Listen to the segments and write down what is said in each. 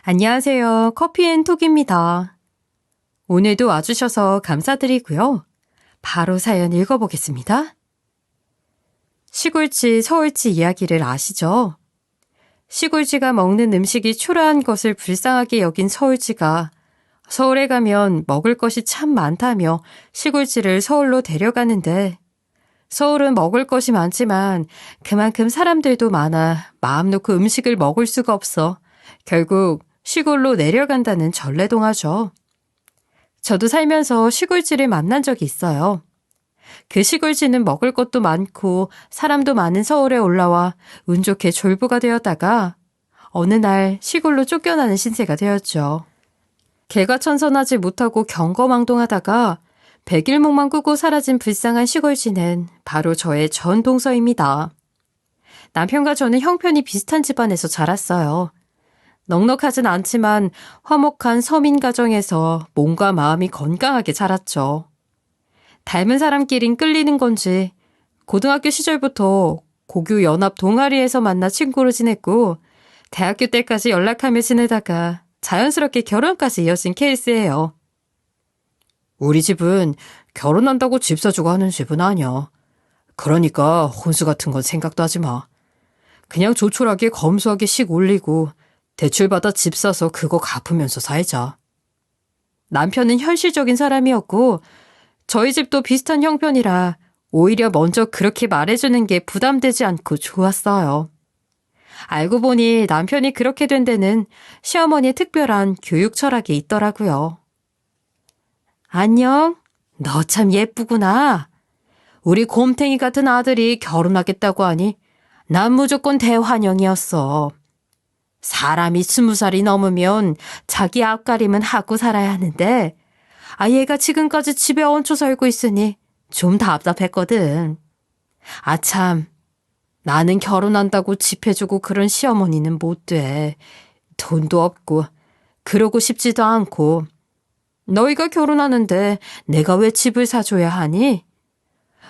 안녕하세요. 커피앤톡입니다. 오늘도 와주셔서 감사드리고요. 바로 사연 읽어보겠습니다. 시골쥐, 서울쥐 이야기를 아시죠? 시골쥐가 먹는 음식이 초라한 것을 불쌍하게 여긴 서울쥐가 서울에 가면 먹을 것이 참 많다며 시골쥐를 서울로 데려가는데 서울은 먹을 것이 많지만 그만큼 사람들도 많아 마음 놓고 음식을 먹을 수가 없어 결국 시골로 내려간다는 전래동화죠. 저도 살면서 시골쥐를 만난 적이 있어요. 그 시골쥐는 먹을 것도 많고 사람도 많은 서울에 올라와 운 좋게 졸부가 되었다가 어느 날 시골로 쫓겨나는 신세가 되었죠. 개가천선하지 못하고 경거망동하다가 백일목만 꾸고 사라진 불쌍한 시골쥐는 바로 저의 전 동서입니다. 남편과 저는 형편이 비슷한 집안에서 자랐어요. 넉넉하진 않지만 화목한 서민 가정에서 몸과 마음이 건강하게 자랐죠. 닮은 사람끼린 끌리는 건지 고등학교 시절부터 고교 연합 동아리에서 만나 친구로 지냈고 대학교 때까지 연락하며 지내다가 자연스럽게 결혼까지 이어진 케이스예요. 우리 집은 결혼한다고 집 사주고 하는 집은 아니야. 그러니까 혼수 같은 건 생각도 하지 마. 그냥 조촐하게 검소하게 식 올리고 대출받아 집 사서 그거 갚으면서 살자. 남편은 현실적인 사람이었고 저희 집도 비슷한 형편이라 오히려 먼저 그렇게 말해주는 게 부담되지 않고 좋았어요. 알고 보니 남편이 그렇게 된 데는 시어머니의 특별한 교육 철학이 있더라고요. 안녕, 너 참 예쁘구나. 우리 곰탱이 같은 아들이 결혼하겠다고 하니 난 무조건 대환영이었어. 사람이 20살이 넘으면 자기 앞가림은 하고 살아야 하는데 얘가 지금까지 집에 얹혀 살고 있으니 좀 답답했거든. 참, 나는 결혼한다고 집 해주고 그런 시어머니는 못 돼. 돈도 없고 그러고 싶지도 않고. 너희가 결혼하는데 내가 왜 집을 사줘야 하니?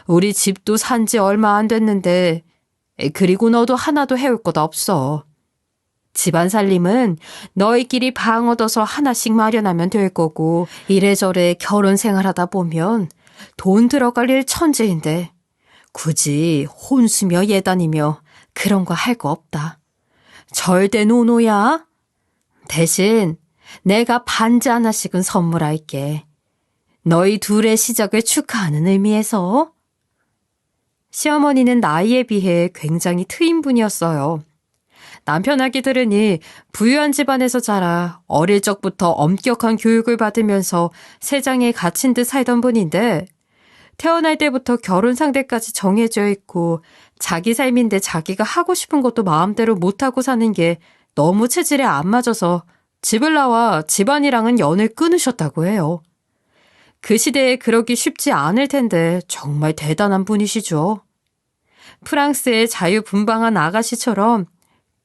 우리 집도 산지 얼마 안 됐는데 그리고 너도 하나도 해올 것 없어. 집안 살림은 너희끼리 방 얻어서 하나씩 마련하면 될 거고 이래저래 결혼 생활하다 보면 돈 들어갈 일 천재인데 굳이 혼수며 예단이며 그런 거 할 거 없다. 절대 노노야. 대신 내가 반지 하나씩은 선물할게. 너희 둘의 시작을 축하하는 의미에서. 시어머니는 나이에 비해 굉장히 트인 분이었어요. 남편 얘기 들으니 부유한 집안에서 자라 어릴 적부터 엄격한 교육을 받으면서 세상에 갇힌 듯 살던 분인데 태어날 때부터 결혼 상대까지 정해져 있고 자기 삶인데 자기가 하고 싶은 것도 마음대로 못하고 사는 게 너무 체질에 안 맞아서 집을 나와 집안이랑은 연을 끊으셨다고 해요. 그 시대에 그러기 쉽지 않을 텐데 정말 대단한 분이시죠. 프랑스의 자유분방한 아가씨처럼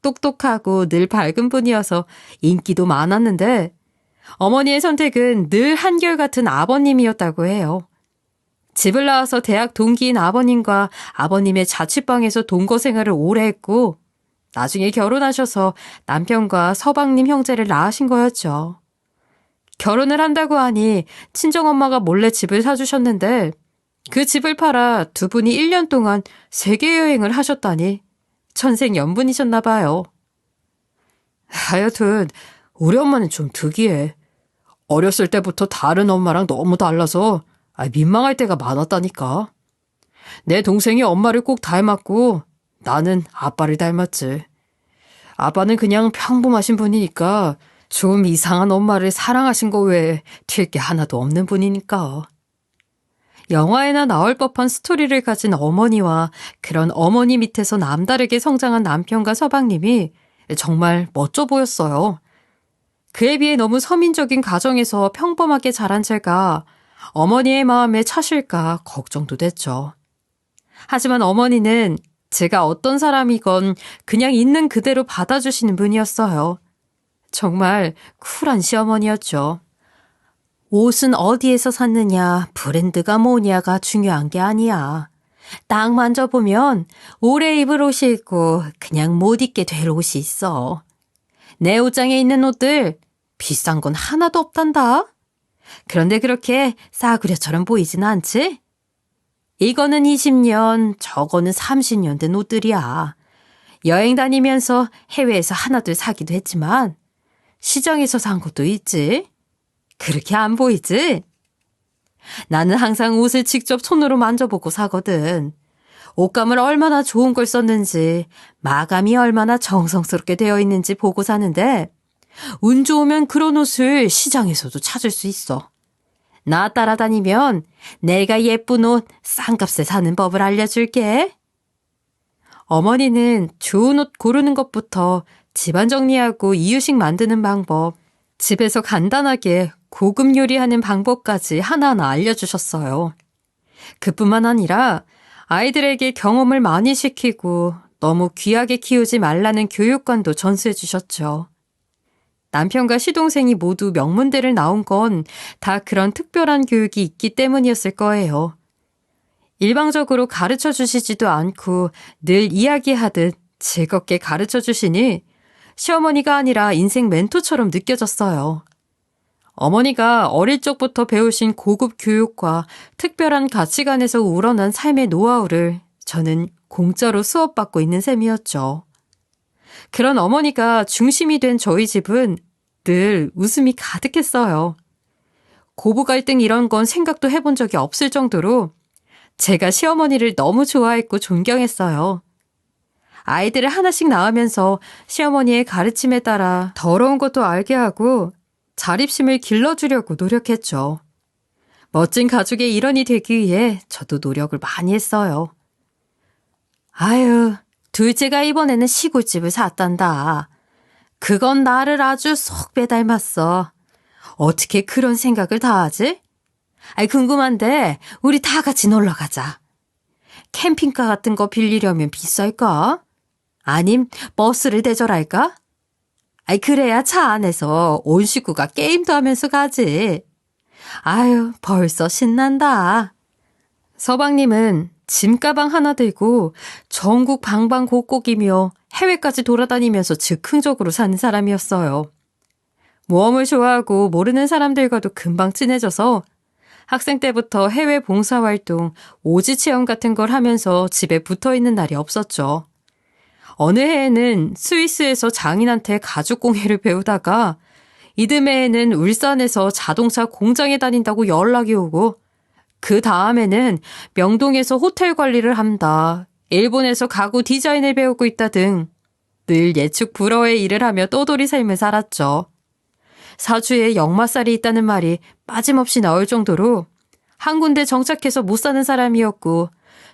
똑똑하고 늘 밝은 분이어서 인기도 많았는데 어머니의 선택은 늘 한결같은 아버님이었다고 해요. 집을 나와서 대학 동기인 아버님과 아버님의 자취방에서 동거 생활을 오래 했고 나중에 결혼하셔서 남편과 서방님 형제를 낳으신 거였죠. 결혼을 한다고 하니 친정엄마가 몰래 집을 사주셨는데 그 집을 팔아 두 분이 1년 동안 세계 여행을 하셨다니 천생연분이셨나 봐요. 하여튼 우리 엄마는 좀 특이해. 어렸을 때부터 다른 엄마랑 너무 달라서 민망할 때가 많았다니까. 내 동생이 엄마를 꼭 닮았고 나는 아빠를 닮았지. 아빠는 그냥 평범하신 분이니까 좀 이상한 엄마를 사랑하신 거 외에 튈 게 하나도 없는 분이니까. 영화에나 나올 법한 스토리를 가진 어머니와 그런 어머니 밑에서 남다르게 성장한 남편과 서방님이 정말 멋져 보였어요. 그에 비해 너무 서민적인 가정에서 평범하게 자란 제가 어머니의 마음에 차실까 걱정도 됐죠. 하지만 어머니는 제가 어떤 사람이건 그냥 있는 그대로 받아주시는 분이었어요. 정말 쿨한 시어머니였죠. 옷은 어디에서 샀느냐, 브랜드가 뭐냐가 중요한 게 아니야. 딱 만져보면 오래 입을 옷이 있고 그냥 못 입게 될 옷이 있어. 내 옷장에 있는 옷들 비싼 건 하나도 없단다. 그런데 그렇게 싸구려처럼 보이진 않지? 이거는 20년, 저거는 30년 된 옷들이야. 여행 다니면서 해외에서 하나둘 사기도 했지만 시장에서 산 것도 있지. 그렇게 안 보이지? 나는 항상 옷을 직접 손으로 만져보고 사거든. 옷감을 얼마나 좋은 걸 썼는지, 마감이 얼마나 정성스럽게 되어 있는지 보고 사는데 운 좋으면 그런 옷을 시장에서도 찾을 수 있어. 나 따라다니면 내가 예쁜 옷 싼 값에 사는 법을 알려줄게. 어머니는 좋은 옷 고르는 것부터 집안 정리하고 이유식 만드는 방법, 집에서 간단하게 고급 요리하는 방법까지 하나하나 알려주셨어요. 그뿐만 아니라 아이들에게 경험을 많이 시키고 너무 귀하게 키우지 말라는 교육관도 전수해 주셨죠. 남편과 시동생이 모두 명문대를 나온 건 다 그런 특별한 교육이 있기 때문이었을 거예요. 일방적으로 가르쳐 주시지도 않고 늘 이야기하듯 즐겁게 가르쳐 주시니 시어머니가 아니라 인생 멘토처럼 느껴졌어요. 어머니가 어릴 적부터 배우신 고급 교육과 특별한 가치관에서 우러난 삶의 노하우를 저는 공짜로 수업받고 있는 셈이었죠. 그런 어머니가 중심이 된 저희 집은 늘 웃음이 가득했어요. 고부 갈등 이런 건 생각도 해본 적이 없을 정도로 제가 시어머니를 너무 좋아했고 존경했어요. 아이들을 하나씩 낳으면서 시어머니의 가르침에 따라 더러운 것도 알게 하고 자립심을 길러주려고 노력했죠. 멋진 가족의 일원이 되기 위해 저도 노력을 많이 했어요. 아유, 둘째가 이번에는 시골집을 샀단다. 그건 나를 아주 쏙 빼닮았어. 어떻게 그런 생각을 다 하지? 아이, 궁금한데 우리 다 같이 놀러 가자. 캠핑카 같은 거 빌리려면 비쌀까? 아님 버스를 대절할까? 아이, 그래야 차 안에서 온 식구가 게임도 하면서 가지. 아유, 벌써 신난다. 서방님은 짐가방 하나 들고 전국 방방곡곡이며 해외까지 돌아다니면서 즉흥적으로 사는 사람이었어요. 모험을 좋아하고 모르는 사람들과도 금방 친해져서 학생 때부터 해외 봉사활동, 오지 체험 같은 걸 하면서 집에 붙어 있는 날이 없었죠. 어느 해에는 스위스에서 장인한테 가죽공예를 배우다가 이듬해에는 울산에서 자동차 공장에 다닌다고 연락이 오고 그 다음에는 명동에서 호텔 관리를 한다, 일본에서 가구 디자인을 배우고 있다 등 늘 예측 불허의 일을 하며 떠돌이 삶을 살았죠. 사주에 역마살이 있다는 말이 빠짐없이 나올 정도로 한 군데 정착해서 못 사는 사람이었고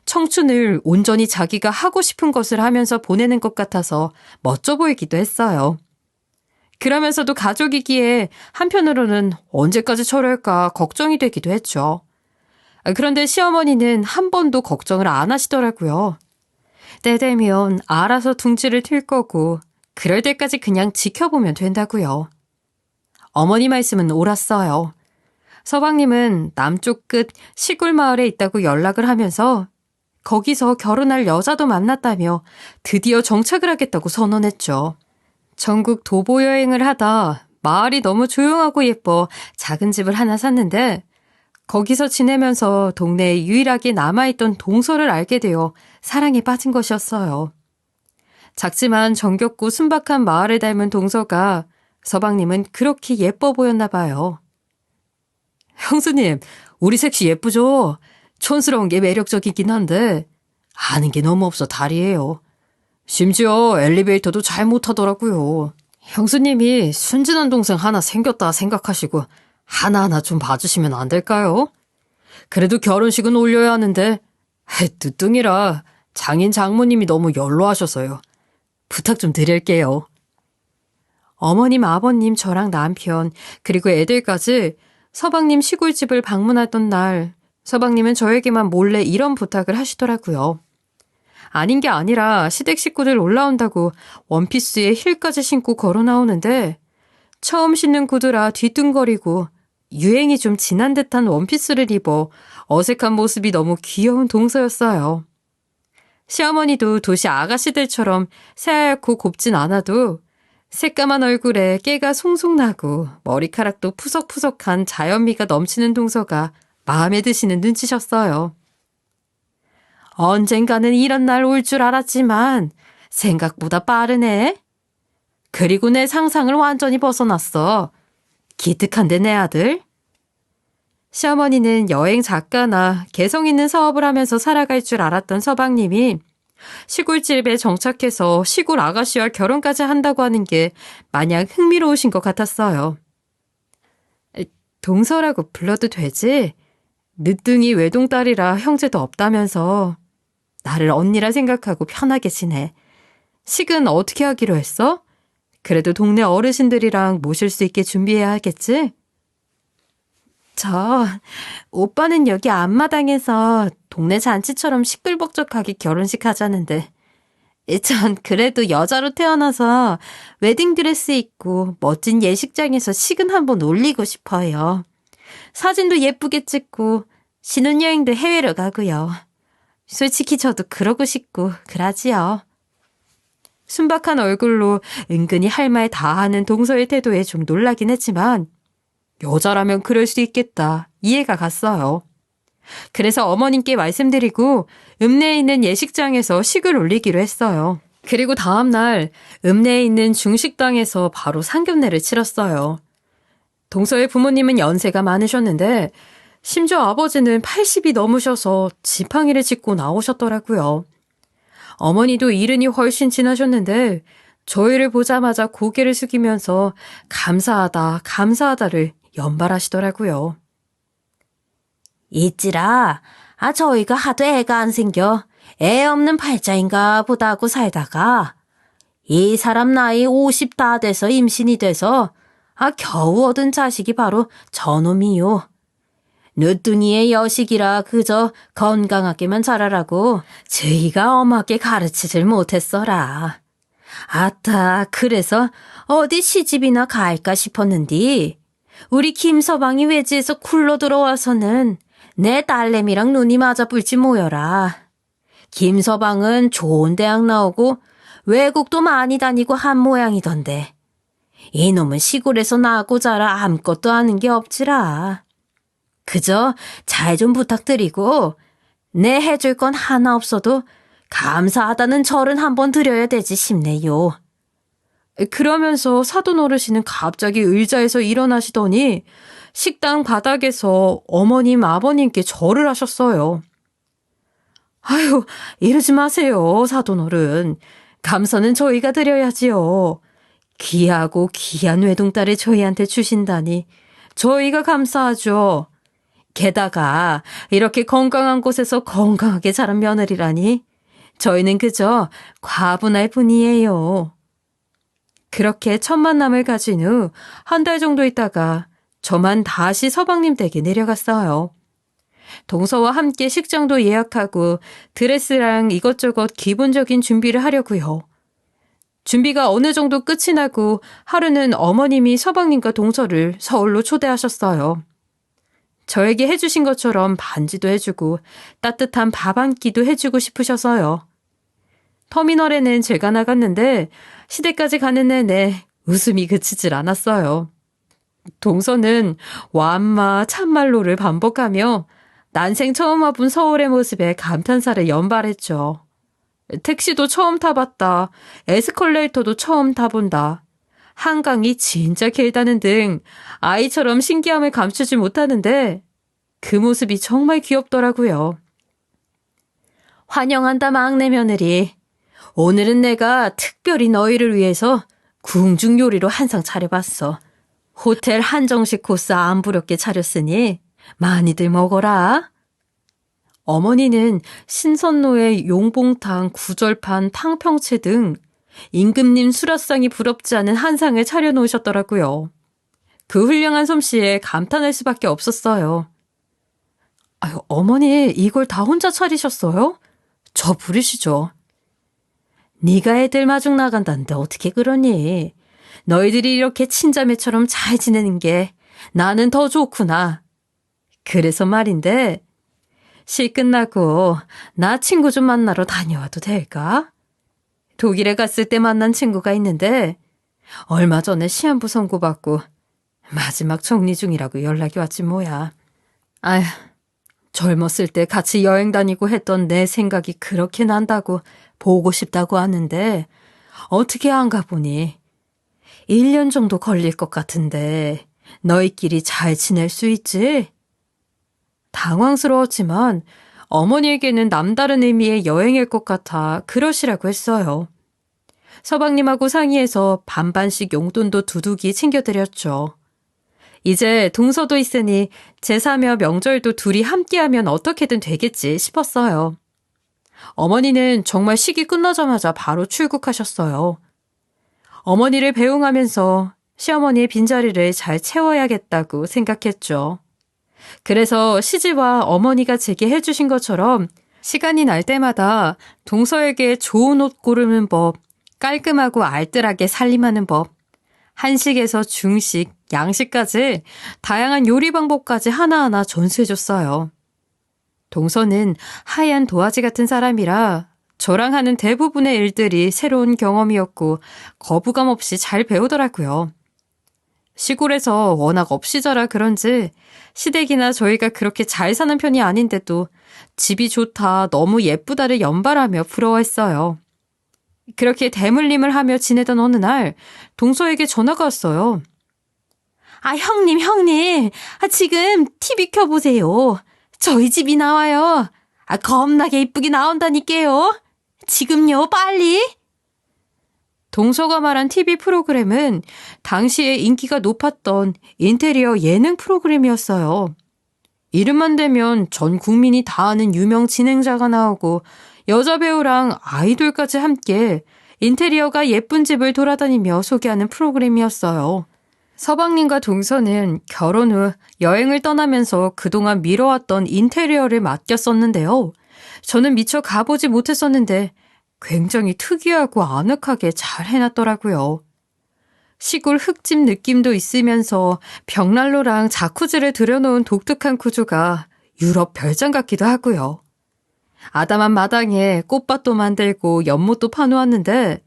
청춘을 온전히 자기가 하고 싶은 것을 하면서 보내는 것 같아서 멋져 보이기도 했어요. 그러면서도 가족이기에 한편으로는 언제까지 저럴까 걱정이 되기도 했죠. 그런데 시어머니는 한 번도 걱정을 안 하시더라고요. 때 되면 알아서 둥지를 틀 거고 그럴 때까지 그냥 지켜보면 된다고요. 어머니 말씀은 옳았어요. 서방님은 남쪽 끝 시골 마을에 있다고 연락을 하면서 거기서 결혼할 여자도 만났다며 드디어 정착을 하겠다고 선언했죠. 전국 도보 여행을 하다 마을이 너무 조용하고 예뻐 작은 집을 하나 샀는데 거기서 지내면서 동네에 유일하게 남아있던 동서를 알게 되어 사랑에 빠진 것이었어요. 작지만 정겹고 순박한 마을을 닮은 동서가 서방님은 그렇게 예뻐 보였나 봐요. 형수님, 우리 셋이 예쁘죠? 촌스러운 게 매력적이긴 한데 아는 게 너무 없어 다리예요. 심지어 엘리베이터도 잘 못하더라고요. 형수님이 순진한 동생 하나 생겼다 생각하시고 하나하나 좀 봐주시면 안 될까요? 그래도 결혼식은 올려야 하는데 늦둥이라 장인 장모님이 너무 연로하셔서요. 부탁 좀 드릴게요. 어머님, 아버님, 저랑 남편, 그리고 애들까지 서방님 시골집을 방문하던 날 서방님은 저에게만 몰래 이런 부탁을 하시더라고요. 아닌 게 아니라 시댁 식구들 올라온다고 원피스에 힐까지 신고 걸어 나오는데 처음 신는 구두라 뒤뚱거리고 유행이 좀 지난 듯한 원피스를 입어 어색한 모습이 너무 귀여운 동서였어요. 시어머니도 도시 아가씨들처럼 새하얗고 곱진 않아도 새까만 얼굴에 깨가 송송 나고 머리카락도 푸석푸석한 자연미가 넘치는 동서가 마음에 드시는 눈치셨어요. 언젠가는 이런 날 올 줄 알았지만 생각보다 빠르네. 그리고 내 상상을 완전히 벗어났어. 기특한데 내 아들? 시어머니는 여행 작가나 개성 있는 사업을 하면서 살아갈 줄 알았던 서방님이 시골집에 정착해서 시골 아가씨와 결혼까지 한다고 하는 게 마냥 흥미로우신 것 같았어요. 동서라고 불러도 되지? 늦둥이 외동딸이라 형제도 없다면서 나를 언니라 생각하고 편하게 지내. 식은 어떻게 하기로 했어? 그래도 동네 어르신들이랑 모실 수 있게 준비해야 하겠지? 오빠는 여기 앞마당에서 동네 잔치처럼 시끌벅적하게 결혼식 하자는데 전 그래도 여자로 태어나서 웨딩드레스 입고 멋진 예식장에서 식은 한번 올리고 싶어요. 사진도 예쁘게 찍고 신혼여행도 해외로 가고요. 솔직히 저도 그러고 싶고 그러지요. 순박한 얼굴로 은근히 할 말 다 하는 동서의 태도에 좀 놀라긴 했지만 여자라면 그럴 수 있겠다. 이해가 갔어요. 그래서 어머님께 말씀드리고 읍내에 있는 예식장에서 식을 올리기로 했어요. 그리고 다음 날 읍내에 있는 중식당에서 바로 상견례를 치렀어요. 동서의 부모님은 연세가 많으셨는데 심지어 아버지는 80이 넘으셔서 지팡이를 짚고 나오셨더라고요. 어머니도 이른이 훨씬 지나셨는데 저희를 보자마자 고개를 숙이면서 감사하다, 감사하다를 연발하시더라고요. 있지라, 저희가 하도 애가 안 생겨 애 없는 팔자인가 보다 하고 살다가 이 사람 나이 50 다 돼서 임신이 돼서 겨우 얻은 자식이 바로 저놈이요. 늦둥이의 여식이라 그저 건강하게만 자라라고 저희가 엄하게 가르치질 못했어라. 아따, 그래서 어디 시집이나 갈까 싶었는디 우리 김서방이 외지에서 굴러 들어와서는 내 딸내미랑 눈이 맞아 불지 모여라. 김서방은 좋은 대학 나오고 외국도 많이 다니고 한 모양이던데 이놈은 시골에서 나고 자라 아무것도 아는 게 없지라. 그저 잘 좀 부탁드리고 내 해줄 건 하나 없어도 감사하다는 절은 한번 드려야 되지 싶네요. 그러면서 사돈 어르신은 갑자기 의자에서 일어나시더니 식당 바닥에서 어머님, 아버님께 절을 하셨어요. 아유, 이러지 마세요, 사돈 어른. 감사는 저희가 드려야지요. 귀하고 귀한 외동딸을 저희한테 주신다니 저희가 감사하죠. 게다가 이렇게 건강한 곳에서 건강하게 자란 며느리라니 저희는 그저 과분할 뿐이에요. 그렇게 첫 만남을 가진 후 한 달 정도 있다가 저만 다시 서방님 댁에 내려갔어요. 동서와 함께 식장도 예약하고 드레스랑 이것저것 기본적인 준비를 하려고요. 준비가 어느 정도 끝이 나고 하루는 어머님이 서방님과 동서를 서울로 초대하셨어요. 저에게 해주신 것처럼 반지도 해주고 따뜻한 밥 한 끼도 해주고 싶으셔서요. 터미널에는 제가 나갔는데 시댁까지 가는 내내 웃음이 그치질 않았어요. 동서는 완마 참말로를 반복하며 난생 처음 와본 서울의 모습에 감탄사를 연발했죠. 택시도 처음 타봤다. 에스컬레이터도 처음 타본다. 한강이 진짜 길다는 등 아이처럼 신기함을 감추지 못하는데 그 모습이 정말 귀엽더라고요. 환영한다 막내 며느리. 오늘은 내가 특별히 너희를 위해서 궁중 요리로 한상 차려봤어. 호텔 한정식 코스 안 부럽게 차렸으니 많이들 먹어라. 어머니는 신선로의 용봉탕, 구절판, 탕평채 등 임금님 수라상이 부럽지 않은 한상을 차려놓으셨더라고요. 그 훌륭한 솜씨에 감탄할 수밖에 없었어요. 아유, 어머니 이걸 다 혼자 차리셨어요? 저 부르시죠. 네가 애들 마중 나간다는데 어떻게 그러니? 너희들이 이렇게 친자매처럼 잘 지내는 게 나는 더 좋구나. 그래서 말인데 시 끝나고 나 친구 좀 만나러 다녀와도 될까? 독일에 갔을 때 만난 친구가 있는데 얼마 전에 시한부 선고받고 마지막 정리 중이라고 연락이 왔지 뭐야. 아휴, 젊었을 때 같이 여행 다니고 했던 내 생각이 그렇게 난다고 보고 싶다고 하는데 어떻게 안 가보니 1년 정도 걸릴 것 같은데 너희끼리 잘 지낼 수 있지? 당황스러웠지만 어머니에게는 남다른 의미의 여행일 것 같아 그러시라고 했어요. 서방님하고 상의해서 반반씩 용돈도 두둑이 챙겨드렸죠. 이제 동서도 있으니 제사며 명절도 둘이 함께하면 어떻게든 되겠지 싶었어요. 어머니는 정말 시기 끝나자마자 바로 출국하셨어요. 어머니를 배웅하면서 시어머니의 빈자리를 잘 채워야겠다고 생각했죠. 그래서 시집와 어머니가 제게 해주신 것처럼 시간이 날 때마다 동서에게 좋은 옷 고르는 법, 깔끔하고 알뜰하게 살림하는 법, 한식에서 중식, 양식까지 다양한 요리 방법까지 하나하나 전수해줬어요. 동서는 하얀 도화지 같은 사람이라 저랑 하는 대부분의 일들이 새로운 경험이었고 거부감 없이 잘 배우더라고요. 시골에서 워낙 없이 자라 그런지 시댁이나 저희가 그렇게 잘 사는 편이 아닌데도 집이 좋다, 너무 예쁘다를 연발하며 부러워했어요. 그렇게 대물림을 하며 지내던 어느 날 동서에게 전화가 왔어요. 아, 형님. 지금 TV 켜보세요. 저희 집이 나와요. 겁나게 이쁘게 나온다니까요. 지금요, 빨리. 동서가 말한 TV 프로그램은 당시에 인기가 높았던 인테리어 예능 프로그램이었어요. 이름만 대면 전 국민이 다 아는 유명 진행자가 나오고 여자 배우랑 아이돌까지 함께 인테리어가 예쁜 집을 돌아다니며 소개하는 프로그램이었어요. 서방님과 동서는 결혼 후 여행을 떠나면서 그동안 미뤄왔던 인테리어를 맡겼었는데요. 저는 미처 가보지 못했었는데 굉장히 특이하고 아늑하게 잘 해놨더라고요. 시골 흙집 느낌도 있으면서 벽난로랑 자쿠지를 들여놓은 독특한 구조가 유럽 별장 같기도 하고요. 아담한 마당에 꽃밭도 만들고 연못도 파놓았는데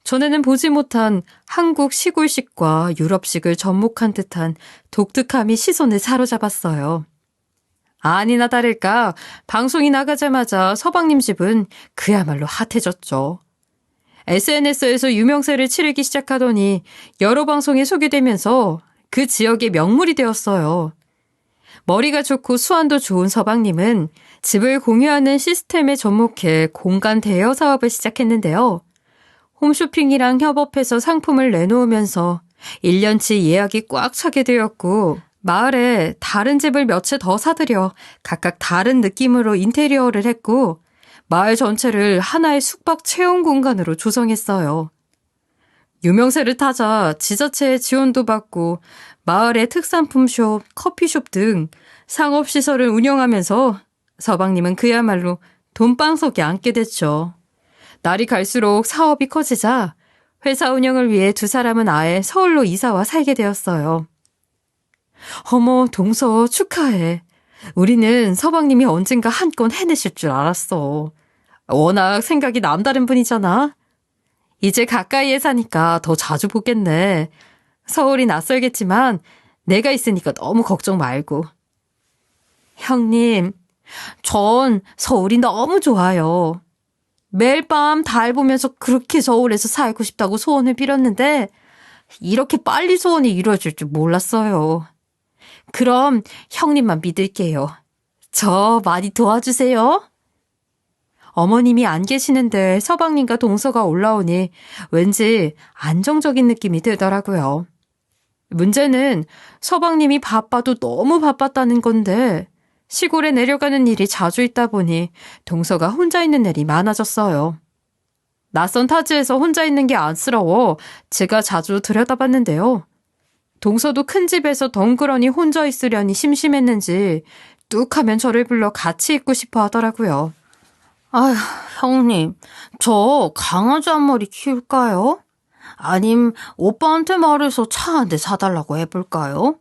전에는 보지 못한 한국 시골식과 유럽식을 접목한 듯한 독특함이 시선을 사로잡았어요. 아니나 다를까 방송이 나가자마자 서방님 집은 그야말로 핫해졌죠. SNS에서 유명세를 치르기 시작하더니 여러 방송에 소개되면서 그 지역의 명물이 되었어요. 머리가 좋고 수완도 좋은 서방님은 집을 공유하는 시스템에 접목해 공간 대여 사업을 시작했는데요. 홈쇼핑이랑 협업해서 상품을 내놓으면서 1년치 예약이 꽉 차게 되었고 마을에 다른 집을 몇 채 더 사들여 각각 다른 느낌으로 인테리어를 했고 마을 전체를 하나의 숙박 체험 공간으로 조성했어요. 유명세를 타자 지자체의 지원도 받고 마을의 특산품숍, 커피숍 등 상업시설을 운영하면서 서방님은 그야말로 돈방석에 앉게 됐죠. 날이 갈수록 사업이 커지자 회사 운영을 위해 두 사람은 아예 서울로 이사와 살게 되었어요. 어머, 동서 축하해. 우리는 서방님이 언젠가 한 건 해내실 줄 알았어. 워낙 생각이 남다른 분이잖아. 이제 가까이에 사니까 더 자주 보겠네. 서울이 낯설겠지만 내가 있으니까 너무 걱정 말고. 형님, 전 서울이 너무 좋아요. 매일 밤 달 보면서 그렇게 서울에서 살고 싶다고 소원을 빌었는데 이렇게 빨리 소원이 이루어질 줄 몰랐어요. 그럼 형님만 믿을게요. 저 많이 도와주세요. 어머님이 안 계시는데 서방님과 동서가 올라오니 왠지 안정적인 느낌이 들더라고요. 문제는 서방님이 바빠도 너무 바빴다는 건데 시골에 내려가는 일이 자주 있다 보니 동서가 혼자 있는 날이 많아졌어요. 낯선 타지에서 혼자 있는 게 안쓰러워 제가 자주 들여다봤는데요. 동서도 큰 집에서 덩그러니 혼자 있으려니 심심했는지 뚝 하면 저를 불러 같이 있고 싶어 하더라고요. 아휴, 형님, 저 강아지 한 마리 키울까요? 아님 오빠한테 말해서 차 한 대 사달라고 해볼까요?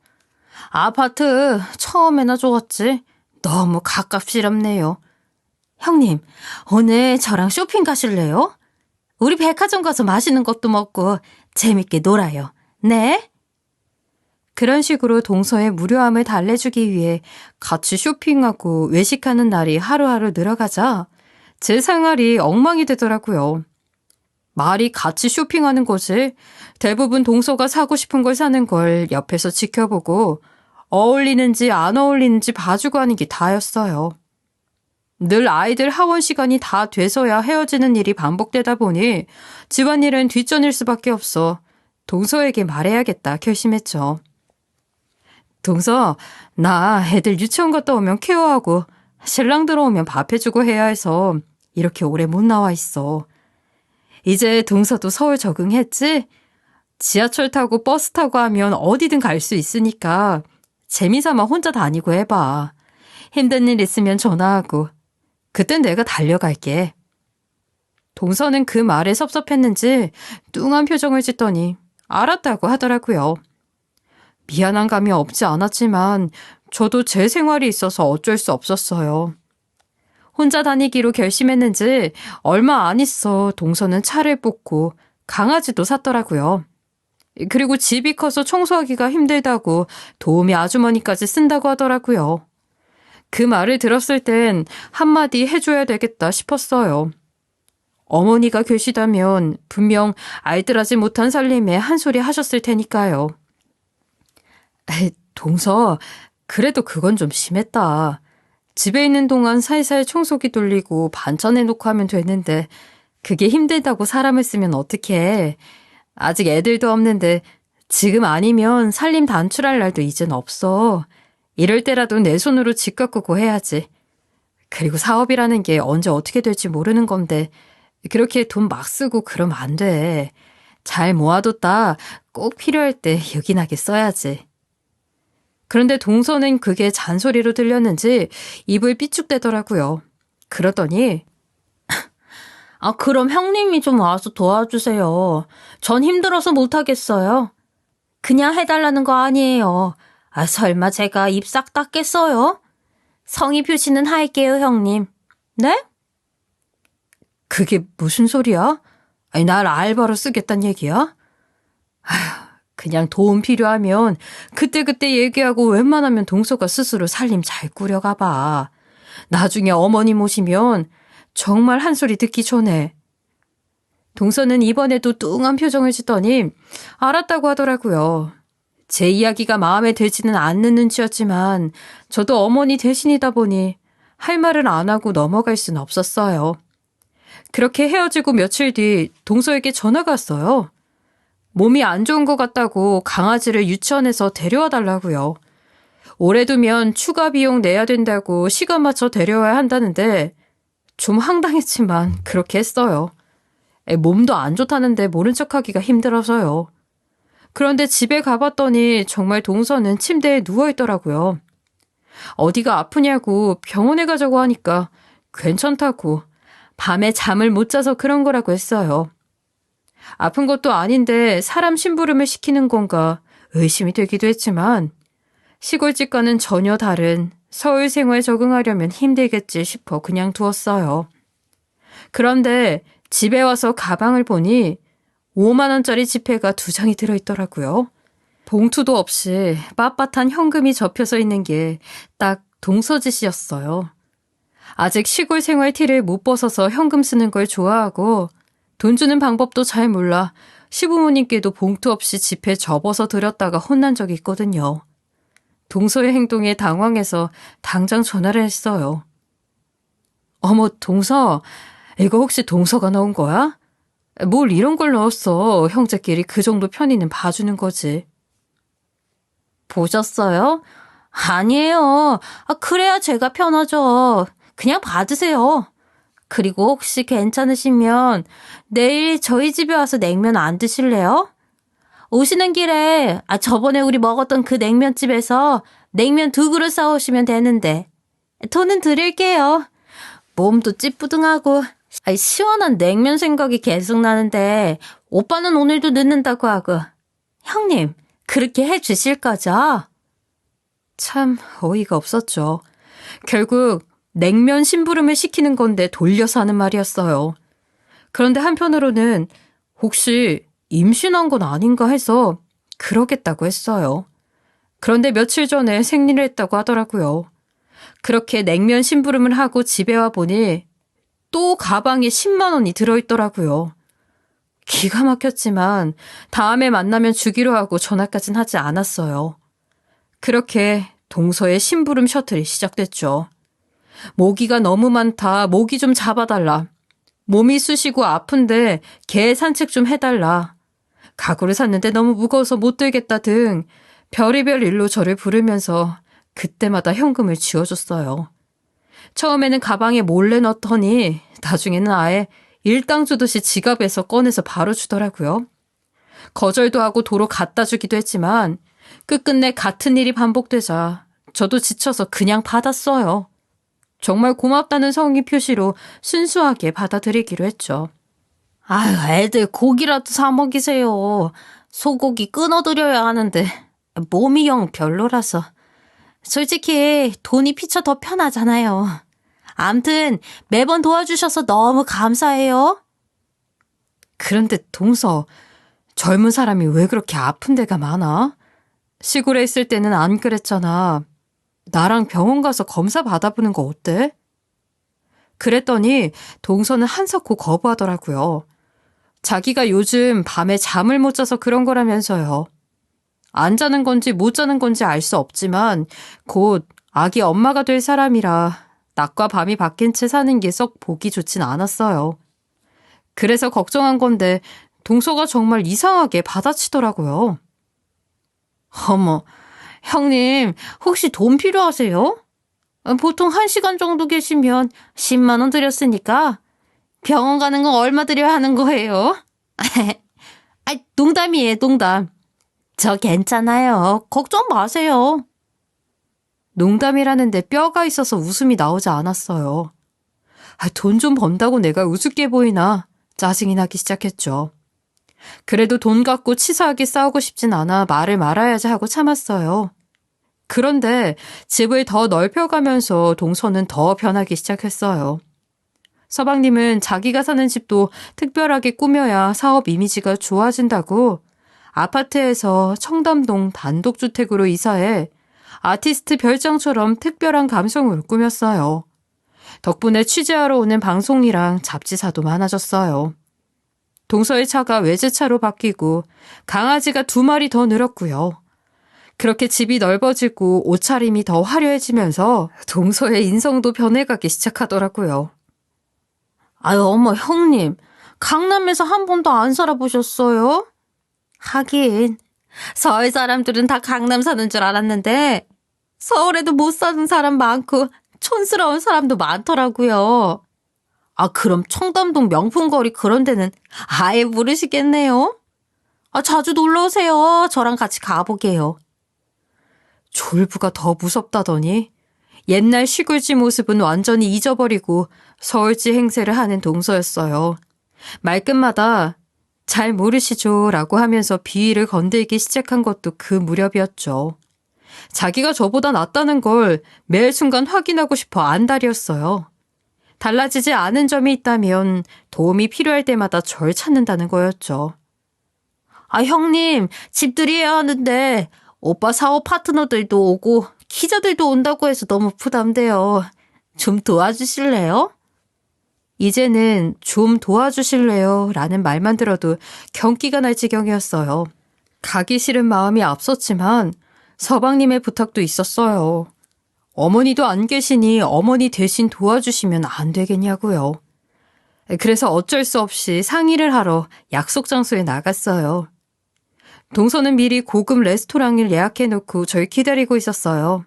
아파트 처음에나 좋았지 너무 가깝시럽네요. 형님, 오늘 저랑 쇼핑 가실래요? 우리 백화점 가서 맛있는 것도 먹고 재밌게 놀아요. 네? 그런 식으로 동서의 무료함을 달래주기 위해 같이 쇼핑하고 외식하는 날이 하루하루 늘어가자 제 생활이 엉망이 되더라고요. 말이 같이 쇼핑하는 거지. 대부분 동서가 사고 싶은 걸 사는 걸 옆에서 지켜보고 어울리는지 안 어울리는지 봐주고 하는 게 다였어요. 늘 아이들 하원 시간이 다 돼서야 헤어지는 일이 반복되다 보니 집안일은 뒷전일 수밖에 없어 동서에게 말해야겠다 결심했죠. 동서, 나 애들 유치원 갔다 오면 케어하고 신랑 들어오면 밥 해주고 해야 해서 이렇게 오래 못 나와 있어. 이제 동서도 서울 적응했지? 지하철 타고 버스 타고 하면 어디든 갈 수 있으니까 재미삼아 혼자 다니고 해봐. 힘든 일 있으면 전화하고 그땐 내가 달려갈게. 동서는 그 말에 섭섭했는지 뚱한 표정을 짓더니 알았다고 하더라고요. 미안한 감이 없지 않았지만 저도 제 생활이 있어서 어쩔 수 없었어요. 혼자 다니기로 결심했는지 얼마 안 있어 동서는 차를 뽑고 강아지도 샀더라고요. 그리고 집이 커서 청소하기가 힘들다고 도우미 아주머니까지 쓴다고 하더라고요. 그 말을 들었을 땐 한마디 해줘야 되겠다 싶었어요. 어머니가 계시다면 분명 알뜰하지 못한 살림에 한 소리 하셨을 테니까요. 동서, 그래도 그건 좀 심했다. 집에 있는 동안 살살 청소기 돌리고 반찬 해놓고 하면 되는데 그게 힘들다고 사람을 쓰면 어떡해. 아직 애들도 없는데 지금 아니면 살림 단출할 날도 이젠 없어. 이럴 때라도 내 손으로 집 가꾸고 해야지. 그리고 사업이라는 게 언제 어떻게 될지 모르는 건데 그렇게 돈 막 쓰고 그러면 안 돼. 잘 모아뒀다 꼭 필요할 때 요긴하게 써야지. 그런데 동서는 그게 잔소리로 들렸는지 입을 삐죽대더라고요. 그러더니 그럼 형님이 좀 와서 도와주세요. 전 힘들어서 못하겠어요. 그냥 해달라는 거 아니에요. 설마 제가 입 싹 닦겠어요? 성의 표시는 할게요, 형님. 네? 그게 무슨 소리야? 아니, 날 알바로 쓰겠다는 얘기야? 아휴, 그냥 도움 필요하면 그때그때 얘기하고 웬만하면 동서가 스스로 살림 잘 꾸려가 봐. 나중에 어머니 모시면 정말 한 소리 듣기 전에. 동서는 이번에도 뚱한 표정을 짓더니 알았다고 하더라고요. 제 이야기가 마음에 들지는 않는 눈치였지만 저도 어머니 대신이다 보니 할 말을 안 하고 넘어갈 순 없었어요. 그렇게 헤어지고 며칠 뒤 동서에게 전화가 왔어요. 몸이 안 좋은 것 같다고 강아지를 유치원에서 데려와 달라고요. 오래 두면 추가 비용 내야 된다고 시간 맞춰 데려와야 한다는데 좀 황당했지만 그렇게 했어요. 몸도 안 좋다는데 모른 척하기가 힘들어서요. 그런데 집에 가봤더니 정말 동서는 침대에 누워있더라고요. 어디가 아프냐고 병원에 가자고 하니까 괜찮다고 밤에 잠을 못 자서 그런 거라고 했어요. 아픈 것도 아닌데 사람 심부름을 시키는 건가 의심이 되기도 했지만 시골집과는 전혀 다른 서울 생활 적응하려면 힘들겠지 싶어 그냥 두었어요. 그런데 집에 와서 가방을 보니 5만 원짜리 지폐가 2장이 들어있더라고요. 봉투도 없이 빳빳한 현금이 접혀서 있는 게 딱 동서짓이었어요. 아직 시골 생활 티를 못 벗어서 현금 쓰는 걸 좋아하고 돈 주는 방법도 잘 몰라 시부모님께도 봉투 없이 지폐 접어서 드렸다가 혼난 적이 있거든요. 동서의 행동에 당황해서 당장 전화를 했어요. 어머, 동서, 이거 혹시 동서가 넣은 거야? 뭘 이런 걸 넣었어. 형제끼리 그 정도 편의는 봐주는 거지. 보셨어요? 아니에요. 그래야 제가 편하죠. 그냥 받으세요. 그리고 혹시 괜찮으시면 내일 저희 집에 와서 냉면 안 드실래요? 오시는 길에 저번에 우리 먹었던 그 냉면집에서 냉면 2그릇 사오시면 되는데 돈은 드릴게요. 몸도 찌뿌둥하고 시원한 냉면 생각이 계속 나는데 오빠는 오늘도 늦는다고 하고. 형님, 그렇게 해주실 거죠? 참 어이가 없었죠. 결국 냉면 심부름을 시키는 건데 돌려서 하는 말이었어요. 그런데 한편으로는 혹시 임신한 건 아닌가 해서 그러겠다고 했어요. 그런데 며칠 전에 생리를 했다고 하더라고요. 그렇게 냉면 심부름을 하고 집에 와 보니 또 가방에 10만 원이 들어있더라고요. 기가 막혔지만 다음에 만나면 주기로 하고 전화까진 하지 않았어요. 그렇게 동서의 심부름 셔틀이 시작됐죠. 모기가 너무 많다. 모기 좀 잡아달라. 몸이 쑤시고 아픈데 개 산책 좀 해달라. 가구를 샀는데 너무 무거워서 못 들겠다 등 별의별 일로 저를 부르면서 그때마다 현금을 쥐어줬어요. 처음에는 가방에 몰래 넣더니 나중에는 아예 일당 주듯이 지갑에서 꺼내서 바로 주더라고요. 거절도 하고 도로 갖다 주기도 했지만 끝끝내 같은 일이 반복되자 저도 지쳐서 그냥 받았어요. 정말 고맙다는 성의 표시로 순수하게 받아들이기로 했죠. 아유, 애들 고기라도 사 먹이세요. 소고기 끊어드려야 하는데 몸이 영 별로라서. 솔직히 돈이 피쳐 더 편하잖아요. 암튼 매번 도와주셔서 너무 감사해요. 그런데 동서, 젊은 사람이 왜 그렇게 아픈 데가 많아? 시골에 있을 때는 안 그랬잖아. 나랑 병원 가서 검사 받아보는 거 어때? 그랬더니 동서는 한석호 거부하더라고요. 자기가 요즘 밤에 잠을 못 자서 그런 거라면서요. 안 자는 건지 못 자는 건지 알 수 없지만 곧 아기 엄마가 될 사람이라 낮과 밤이 바뀐 채 사는 게 썩 보기 좋진 않았어요. 그래서 걱정한 건데 동서가 정말 이상하게 받아치더라고요. 어머, 형님, 혹시 돈 필요하세요? 보통 1시간 정도 계시면 10만 원 드렸으니까 병원 가는 건 얼마 드려야 하는 거예요? 농담이에요, 농담. 저 괜찮아요. 걱정 마세요. 농담이라는데 뼈가 있어서 웃음이 나오지 않았어요. 돈 좀 번다고 내가 우습게 보이나 짜증이 나기 시작했죠. 그래도 돈 갖고 치사하게 싸우고 싶진 않아 말을 말아야지 하고 참았어요. 그런데 집을 더 넓혀가면서 동서는 더 변하기 시작했어요. 서방님은 자기가 사는 집도 특별하게 꾸며야 사업 이미지가 좋아진다고 아파트에서 청담동 단독주택으로 이사해 아티스트 별장처럼 특별한 감성으로 꾸몄어요. 덕분에 취재하러 오는 방송이랑 잡지사도 많아졌어요. 동서의 차가 외제차로 바뀌고 강아지가 2마리 더 늘었고요. 그렇게 집이 넓어지고 옷차림이 더 화려해지면서 동서의 인성도 변해가기 시작하더라고요. 아유, 어머, 형님. 강남에서 한 번도 안 살아보셨어요? 하긴, 서울 사람들은 다 강남 사는 줄 알았는데, 서울에도 못 사는 사람 많고, 촌스러운 사람도 많더라고요. 그럼 청담동 명품거리 그런 데는 아예 모르시겠네요? 자주 놀러 오세요. 저랑 같이 가보게요. 졸부가 더 무섭다더니 옛날 시골지 모습은 완전히 잊어버리고 서울지 행세를 하는 동서였어요. 말끝마다 잘 모르시죠 라고 하면서 비위를 건들기 시작한 것도 그 무렵이었죠. 자기가 저보다 낫다는 걸 매 순간 확인하고 싶어 안달이었어요. 달라지지 않은 점이 있다면 도움이 필요할 때마다 절 찾는다는 거였죠. 형님, 집들이해야 하는데 오빠 사업 파트너들도 오고 기자들도 온다고 해서 너무 부담돼요. 좀 도와주실래요? 이제는 좀 도와주실래요? 라는 말만 들어도 경기가 날 지경이었어요. 가기 싫은 마음이 앞섰지만 서방님의 부탁도 있었어요. 어머니도 안 계시니 어머니 대신 도와주시면 안 되겠냐고요. 그래서 어쩔 수 없이 상의를 하러 약속 장소에 나갔어요. 동서는 미리 고급 레스토랑을 예약해놓고 절 기다리고 있었어요.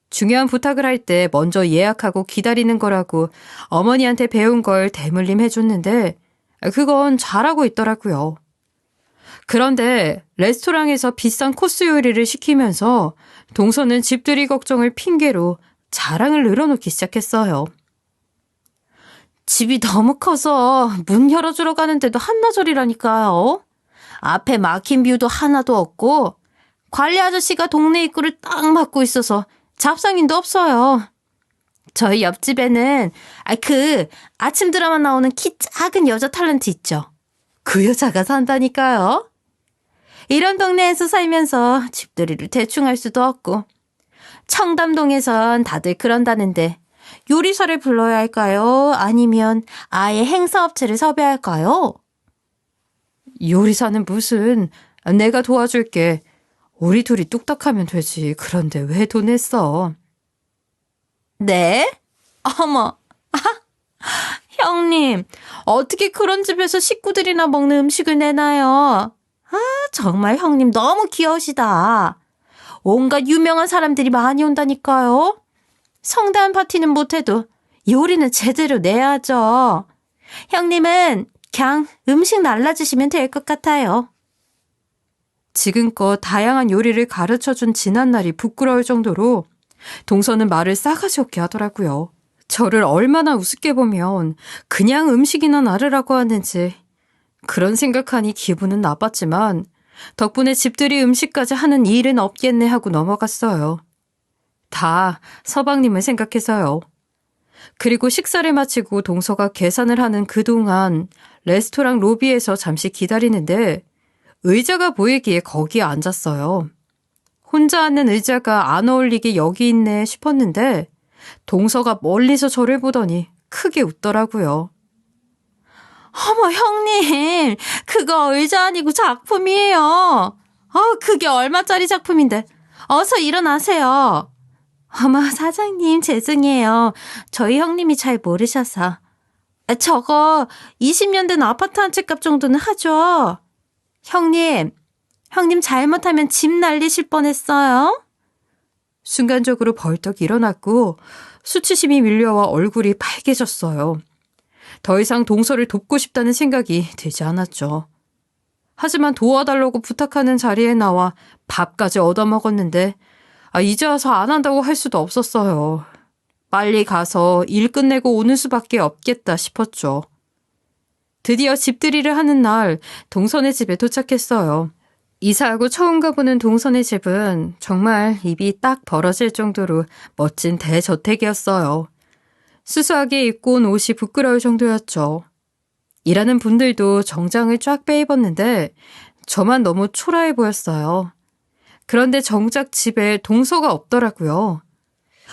중요한 부탁을 할 때 먼저 예약하고 기다리는 거라고 어머니한테 배운 걸 대물림 해줬는데 그건 잘하고 있더라고요. 그런데 레스토랑에서 비싼 코스 요리를 시키면서 동서는 집들이 걱정을 핑계로 자랑을 늘어놓기 시작했어요. 집이 너무 커서 문 열어주러 가는데도 한나절이라니까요. 앞에 막힌 뷰도 하나도 없고 관리 아저씨가 동네 입구를 딱 막고 있어서 잡상인도 없어요. 저희 옆집에는 그 아침 드라마 나오는 키 작은 여자 탤런트 있죠. 그 여자가 산다니까요. 이런 동네에서 살면서 집들이를 대충 할 수도 없고 청담동에선 다들 그런다는데 요리사를 불러야 할까요? 아니면 아예 행사업체를 섭외할까요? 요리사는 무슨, 내가 도와줄게. 우리 둘이 뚝딱하면 되지. 그런데 왜 돈 냈어? 네? 어머, 형님, 어떻게 그런 집에서 식구들이나 먹는 음식을 내나요? 아, 정말 형님 너무 귀여우시다. 온갖 유명한 사람들이 많이 온다니까요. 성대한 파티는 못해도 요리는 제대로 내야죠. 형님은 그냥 음식 날라주시면 될 것 같아요. 지금껏 다양한 요리를 가르쳐준 지난날이 부끄러울 정도로 동서는 말을 싸가지 없게 하더라고요. 저를 얼마나 우습게 보면 그냥 음식이나 나르라고 하는지 그런 생각하니 기분은 나빴지만 덕분에 집들이 음식까지 하는 일은 없겠네 하고 넘어갔어요. 다 서방님을 생각해서요. 그리고 식사를 마치고 동서가 계산을 하는 그동안 레스토랑 로비에서 잠시 기다리는데 의자가 보이기에 거기에 앉았어요. 혼자 앉는 의자가 안 어울리게 여기 있네 싶었는데 동서가 멀리서 저를 보더니 크게 웃더라고요. 어머, 형님, 그거 의자 아니고 작품이에요. 그게 얼마짜리 작품인데. 어서 일어나세요. 어머, 사장님, 죄송해요. 저희 형님이 잘 모르셔서. 저거 20년 된 아파트 한 채 값 정도는 하죠. 형님 잘못하면 집 날리실 뻔했어요. 순간적으로 벌떡 일어났고 수치심이 밀려와 얼굴이 빨개졌어요. 더 이상 동서를 돕고 싶다는 생각이 들지 않았죠. 하지만 도와달라고 부탁하는 자리에 나와 밥까지 얻어먹었는데 이제 와서 안 한다고 할 수도 없었어요. 빨리 가서 일 끝내고 오는 수밖에 없겠다 싶었죠. 드디어 집들이를 하는 날 동선의 집에 도착했어요. 이사하고 처음 가보는 동선의 집은 정말 입이 딱 벌어질 정도로 멋진 대저택이었어요. 수수하게 입고 온 옷이 부끄러울 정도였죠. 일하는 분들도 정장을 쫙 빼입었는데 저만 너무 초라해 보였어요. 그런데 정작 집에 동서가 없더라고요.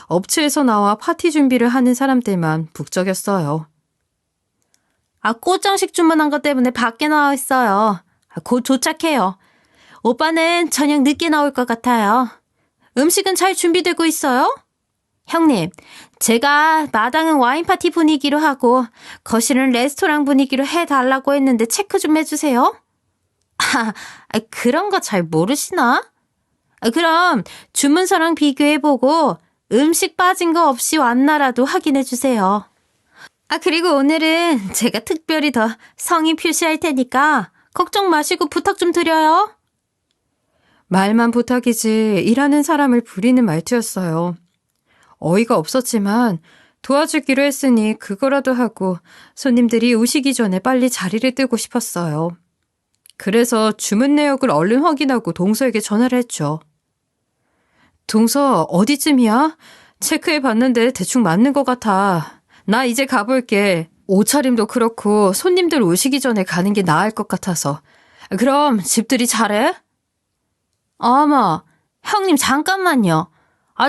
업체에서 나와 파티 준비를 하는 사람들만 북적였어요. 꽃장식 주문한 것 때문에 밖에 나와 있어요. 곧 도착해요. 오빠는 저녁 늦게 나올 것 같아요. 음식은 잘 준비되고 있어요? 형님, 제가 마당은 와인 파티 분위기로 하고 거실은 레스토랑 분위기로 해달라고 했는데 체크 좀 해주세요. 그런 거 잘 모르시나? 그럼 주문서랑 비교해보고 음식 빠진 거 없이 왔나라도 확인해주세요. 그리고 오늘은 제가 특별히 더 성의 표시할 테니까 걱정 마시고 부탁 좀 드려요. 말만 부탁이지 일하는 사람을 부리는 말투였어요. 어이가 없었지만 도와주기로 했으니 그거라도 하고 손님들이 오시기 전에 빨리 자리를 뜨고 싶었어요. 그래서 주문 내역을 얼른 확인하고 동서에게 전화를 했죠. 동서 어디쯤이야? 체크해 봤는데 대충 맞는 것 같아. 나 이제 가볼게. 옷차림도 그렇고 손님들 오시기 전에 가는 게 나을 것 같아서. 그럼 집들이 잘해? 어머, 형님 잠깐만요.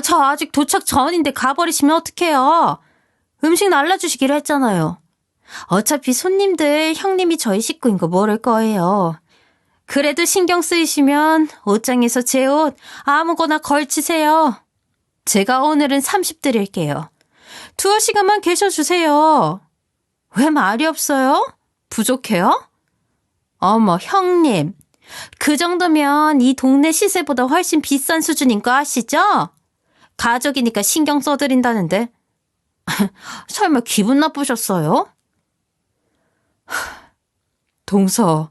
저 아직 도착 전인데 가버리시면 어떡해요. 음식 날라주시기로 했잖아요. 어차피 손님들 형님이 저희 식구인 거 모를 거예요. 그래도 신경 쓰이시면 옷장에서 제 옷 아무거나 걸치세요. 제가 오늘은 30 드릴게요. 두어 시간만 계셔주세요. 왜 말이 없어요? 부족해요? 어머, 형님. 그 정도면 이 동네 시세보다 훨씬 비싼 수준인 거 아시죠? 가족이니까 신경 써드린다는데. 설마 기분 나쁘셨어요? 동서,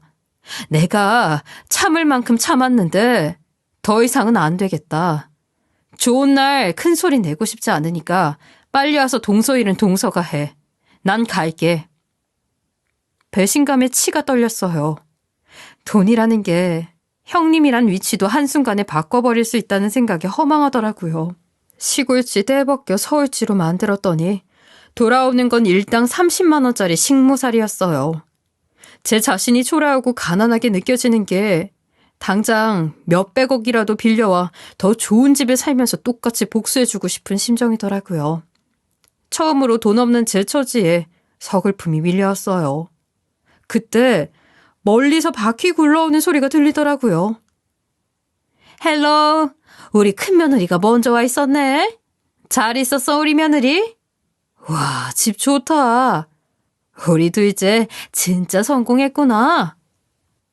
내가 참을 만큼 참았는데 더 이상은 안 되겠다. 좋은 날 큰 소리 내고 싶지 않으니까 빨리 와서 동서 일은 동서가 해. 난 갈게. 배신감에 치가 떨렸어요. 돈이라는 게 형님이란 위치도 한순간에 바꿔버릴 수 있다는 생각이 허망하더라고요. 시골지 떼벗겨 서울지로 만들었더니 돌아오는 건 일당 30만 원짜리 식모살이었어요. 제 자신이 초라하고 가난하게 느껴지는 게 당장 몇백억이라도 빌려와 더 좋은 집에 살면서 똑같이 복수해주고 싶은 심정이더라고요. 처음으로 돈 없는 제 처지에 서글픔이 밀려왔어요. 그때 멀리서 바퀴 굴러오는 소리가 들리더라고요. 헬로, 우리 큰며느리가 먼저 와 있었네. 잘 있었어, 우리 며느리? 와, 집 좋다. 우리도 이제 진짜 성공했구나.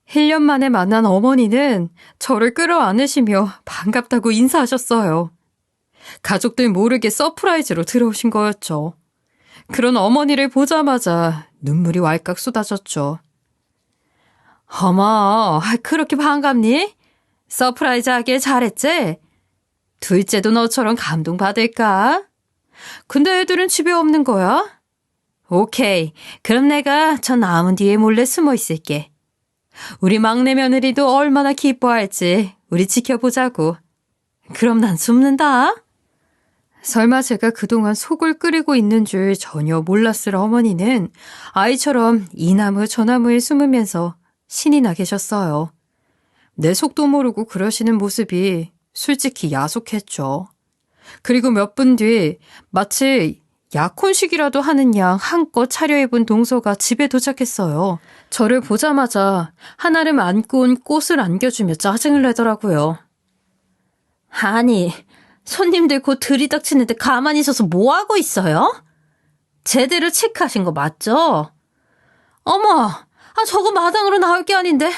1년 만에 만난 어머니는 저를 끌어안으시며 반갑다고 인사하셨어요. 가족들 모르게 서프라이즈로 들어오신 거였죠. 그런 어머니를 보자마자 눈물이 왈칵 쏟아졌죠. 어머, 그렇게 반갑니? 서프라이즈 하길 잘했지? 둘째도 너처럼 감동받을까? 근데 애들은 집에 없는 거야? 오케이, 그럼 내가 저 나무 뒤에 몰래 숨어 있을게. 우리 막내 며느리도 얼마나 기뻐할지 우리 지켜보자고. 그럼 난 숨는다. 설마 제가 그동안 속을 끓이고 있는 줄 전혀 몰랐을 어머니는 아이처럼 이 나무 저 나무에 숨으면서 신이 나 계셨어요. 내 속도 모르고 그러시는 모습이 솔직히 야속했죠. 그리고 몇 분 뒤 마치 약혼식이라도 하는 양 한껏 차려입은 동서가 집에 도착했어요. 저를 보자마자 한아름 안고 온 꽃을 안겨주며 짜증을 내더라고요. 아니, 손님들 곧 들이닥치는데 가만히 있어서 뭐 하고 있어요? 제대로 체크하신 거 맞죠? 어머, 저거 마당으로 나올 게 아닌데.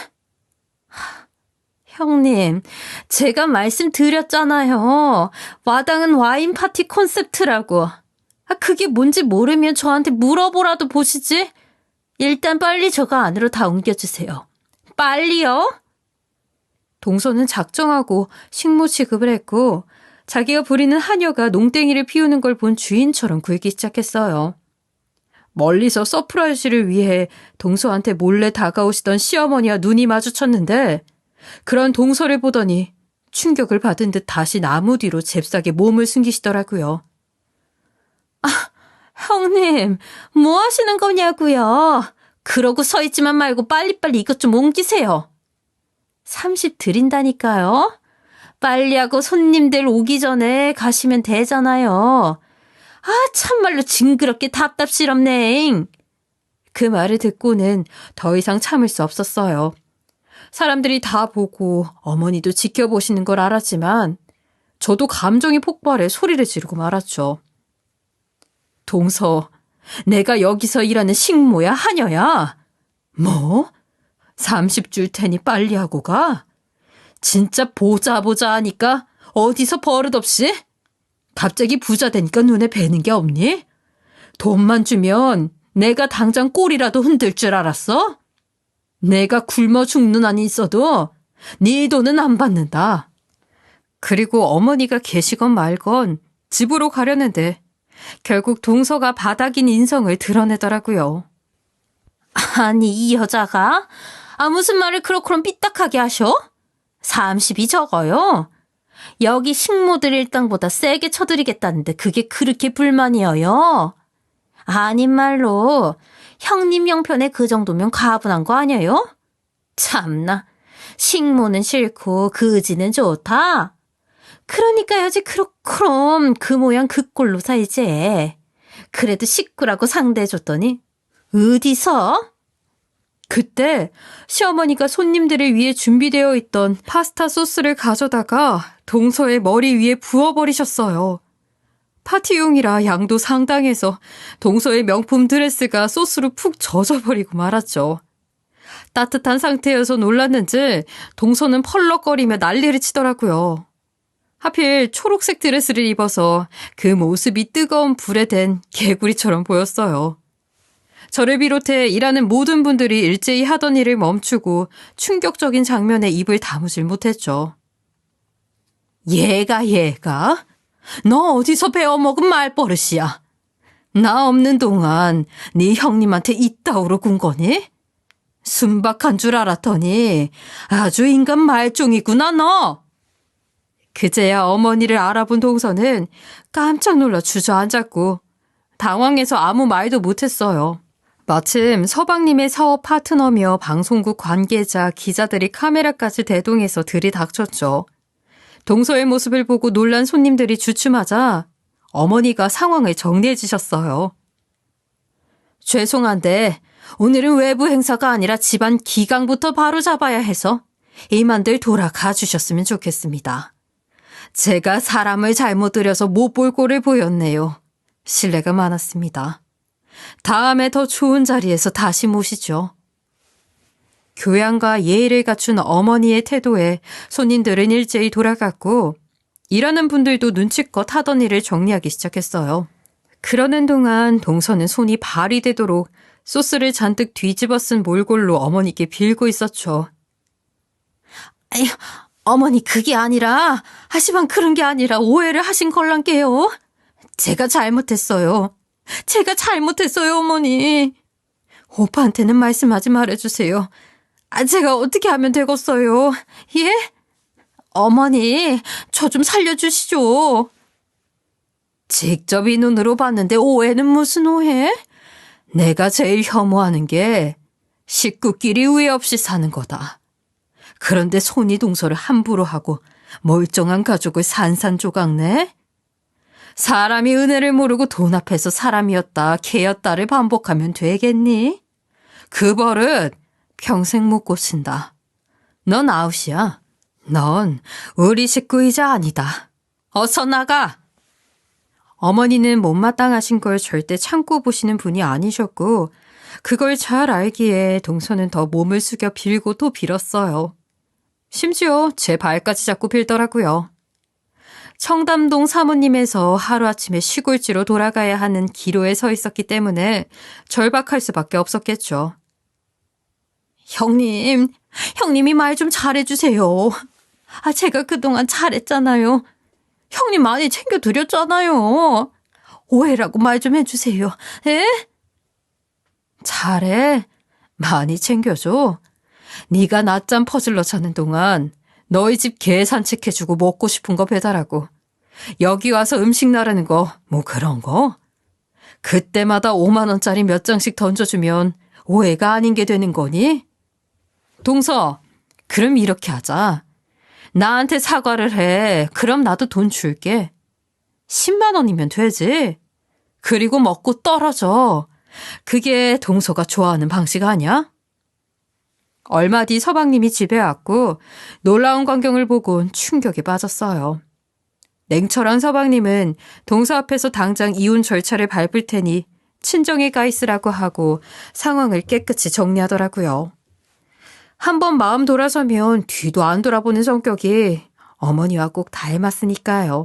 형님, 제가 말씀드렸잖아요. 마당은 와인 파티 콘셉트라고. 그게 뭔지 모르면 저한테 물어보라도 보시지. 일단 빨리 저거 안으로 다 옮겨주세요. 빨리요. 동서는 작정하고 식모 취급을 했고 자기가 부리는 하녀가 농땡이를 피우는 걸 본 주인처럼 굴기 시작했어요. 멀리서 서프라이즈를 위해 동서한테 몰래 다가오시던 시어머니와 눈이 마주쳤는데 그런 동서를 보더니 충격을 받은 듯 다시 나무 뒤로 잽싸게 몸을 숨기시더라고요. 형님, 뭐 하시는 거냐고요? 그러고 서 있지만 말고 빨리빨리 이것 좀 옮기세요. 30 드린다니까요. 빨리 하고 손님들 오기 전에 가시면 되잖아요. 참말로 징그럽게 답답스럽네. 그 말을 듣고는 더 이상 참을 수 없었어요. 사람들이 다 보고 어머니도 지켜보시는 걸 알았지만 저도 감정이 폭발해 소리를 지르고 말았죠. 동서, 내가 여기서 일하는 식모야, 하녀야? 뭐? 30 줄 테니 빨리 하고 가? 진짜 보자 하니까 어디서 버릇없이? 갑자기 부자 되니까 눈에 뵈는 게 없니? 돈만 주면 내가 당장 꼬리라도 흔들 줄 알았어? 내가 굶어 죽는 한이 있어도 네 돈은 안 받는다. 그리고 어머니가 계시건 말건 집으로 가려는데 결국 동서가 바닥인 인성을 드러내더라고요. 아니, 이 여자가? 무슨 말을 그렇게 삐딱하게 하셔? 30이 적어요. 여기 식모들 일당보다 세게 쳐드리겠다는데 그게 그렇게 불만이에요. 아닌 말로 형님 형편에 그 정도면 가분한 거 아니에요? 참나, 식모는 싫고 그지는 좋다. 그러니까 여지 그럼 그 모양 그 꼴로 살지. 그래도 식구라고 상대해줬더니 어디서? 그때 시어머니가 손님들을 위해 준비되어 있던 파스타 소스를 가져다가 동서의 머리 위에 부어버리셨어요. 파티용이라 양도 상당해서 동서의 명품 드레스가 소스로 푹 젖어버리고 말았죠. 따뜻한 상태여서 놀랐는지 동서는 펄럭거리며 난리를 치더라고요. 하필 초록색 드레스를 입어서 그 모습이 뜨거운 불에 댄 개구리처럼 보였어요. 저를 비롯해 일하는 모든 분들이 일제히 하던 일을 멈추고 충격적인 장면에 입을 다무질 못했죠. 얘가? 너 어디서 배워먹은 말버릇이야? 나 없는 동안 네 형님한테 이따위로 군 거니? 순박한 줄 알았더니 아주 인간 말종이구나 너. 그제야 어머니를 알아본 동서는 깜짝 놀라 주저앉았고 당황해서 아무 말도 못했어요. 마침 서방님의 사업 파트너며 방송국 관계자, 기자들이 카메라까지 대동해서 들이닥쳤죠. 동서의 모습을 보고 놀란 손님들이 주춤하자 어머니가 상황을 정리해 주셨어요. 죄송한데 오늘은 외부 행사가 아니라 집안 기강부터 바로 잡아야 해서 이만들 돌아가 주셨으면 좋겠습니다. 제가 사람을 잘못 들여서 못 볼 꼴을 보였네요. 실례가 많았습니다. 다음에 더 좋은 자리에서 다시 모시죠. 교양과 예의를 갖춘 어머니의 태도에 손님들은 일제히 돌아갔고 일하는 분들도 눈치껏 하던 일을 정리하기 시작했어요. 그러는 동안 동서는 손이 발이 되도록 소스를 잔뜩 뒤집어 쓴 몰골로 어머니께 빌고 있었죠. 아유, 어머니 그게 아니라 하시방 그런 게 아니라 오해를 하신 걸란게요. 제가 잘못했어요. 제가 잘못했어요, 어머니. 오빠한테는 말씀하지 말아주세요. 제가 어떻게 하면 되겠어요? 예? 어머니, 저 좀 살려주시죠. 직접 이 눈으로 봤는데 오해는 무슨 오해? 내가 제일 혐오하는 게 식구끼리 우애 없이 사는 거다. 그런데 손이 동서를 함부로 하고 멀쩡한 가족을 산산조각내? 사람이 은혜를 모르고 돈 앞에서 사람이었다, 개였다를 반복하면 되겠니? 그 버릇 평생 못 고친다. 넌 아웃이야. 넌 우리 식구이자 아니다. 어서 나가! 어머니는 못마땅하신 걸 절대 참고 보시는 분이 아니셨고 그걸 잘 알기에 동서는 더 몸을 숙여 빌고 또 빌었어요. 심지어 제 발까지 잡고 빌더라고요. 청담동 사모님에서 하루아침에 시골지로 돌아가야 하는 기로에 서 있었기 때문에 절박할 수밖에 없었겠죠. 형님이 말 좀 잘해주세요. 제가 그동안 잘했잖아요. 형님 많이 챙겨드렸잖아요. 오해라고 말 좀 해주세요. 에? 잘해. 많이 챙겨줘. 네가 낮잠 퍼질러 자는 동안 너희 집 개 산책해주고 먹고 싶은 거 배달하고 여기 와서 음식 나르는 거 뭐 그런 거? 그때마다 5만 원짜리 몇 장씩 던져주면 오해가 아닌 게 되는 거니? 동서, 그럼 이렇게 하자. 나한테 사과를 해. 그럼 나도 돈 줄게. 10만 원이면 되지. 그리고 먹고 떨어져. 그게 동서가 좋아하는 방식 아니야? 얼마 뒤 서방님이 집에 왔고 놀라운 광경을 보곤 충격에 빠졌어요. 냉철한 서방님은 동서 앞에서 당장 이혼 절차를 밟을 테니 친정에 가 있으라고 하고 상황을 깨끗이 정리하더라고요. 한번 마음 돌아서면 뒤도 안 돌아보는 성격이 어머니와 꼭 닮았으니까요.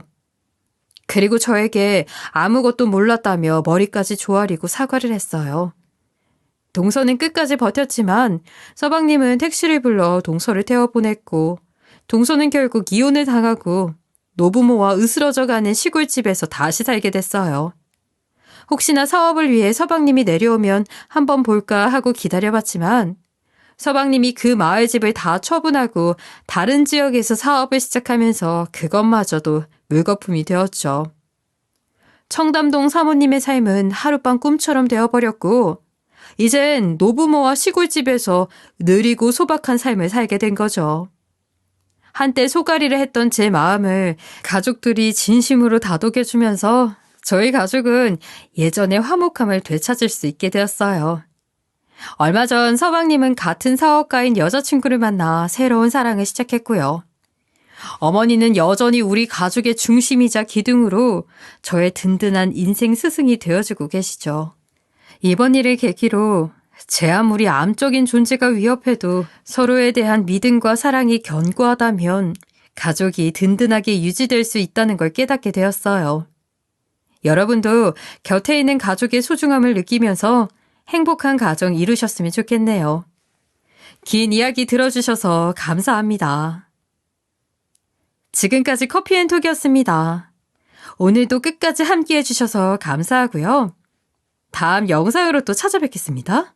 그리고 저에게 아무것도 몰랐다며 머리까지 조아리고 사과를 했어요. 동서는 끝까지 버텼지만 서방님은 택시를 불러 동서를 태워보냈고 동서는 결국 이혼을 당하고 노부모와 으스러져가는 시골집에서 다시 살게 됐어요. 혹시나 사업을 위해 서방님이 내려오면 한번 볼까 하고 기다려봤지만 서방님이 그 마을 집을 다 처분하고 다른 지역에서 사업을 시작하면서 그것마저도 물거품이 되었죠. 청담동 사모님의 삶은 하룻밤 꿈처럼 되어버렸고 이젠 노부모와 시골집에서 느리고 소박한 삶을 살게 된 거죠. 한때 소가리를 했던 제 마음을 가족들이 진심으로 다독여주면서 저희 가족은 예전의 화목함을 되찾을 수 있게 되었어요. 얼마 전 서방님은 같은 사업가인 여자친구를 만나 새로운 사랑을 시작했고요. 어머니는 여전히 우리 가족의 중심이자 기둥으로 저의 든든한 인생 스승이 되어주고 계시죠. 이번 일을 계기로 제 아무리 암적인 존재가 위협해도 서로에 대한 믿음과 사랑이 견고하다면 가족이 든든하게 유지될 수 있다는 걸 깨닫게 되었어요. 여러분도 곁에 있는 가족의 소중함을 느끼면서 행복한 가정 이루셨으면 좋겠네요. 긴 이야기 들어주셔서 감사합니다. 지금까지 커피앤톡이었습니다. 오늘도 끝까지 함께해 주셔서 감사하고요. 다음 영상으로 또 찾아뵙겠습니다.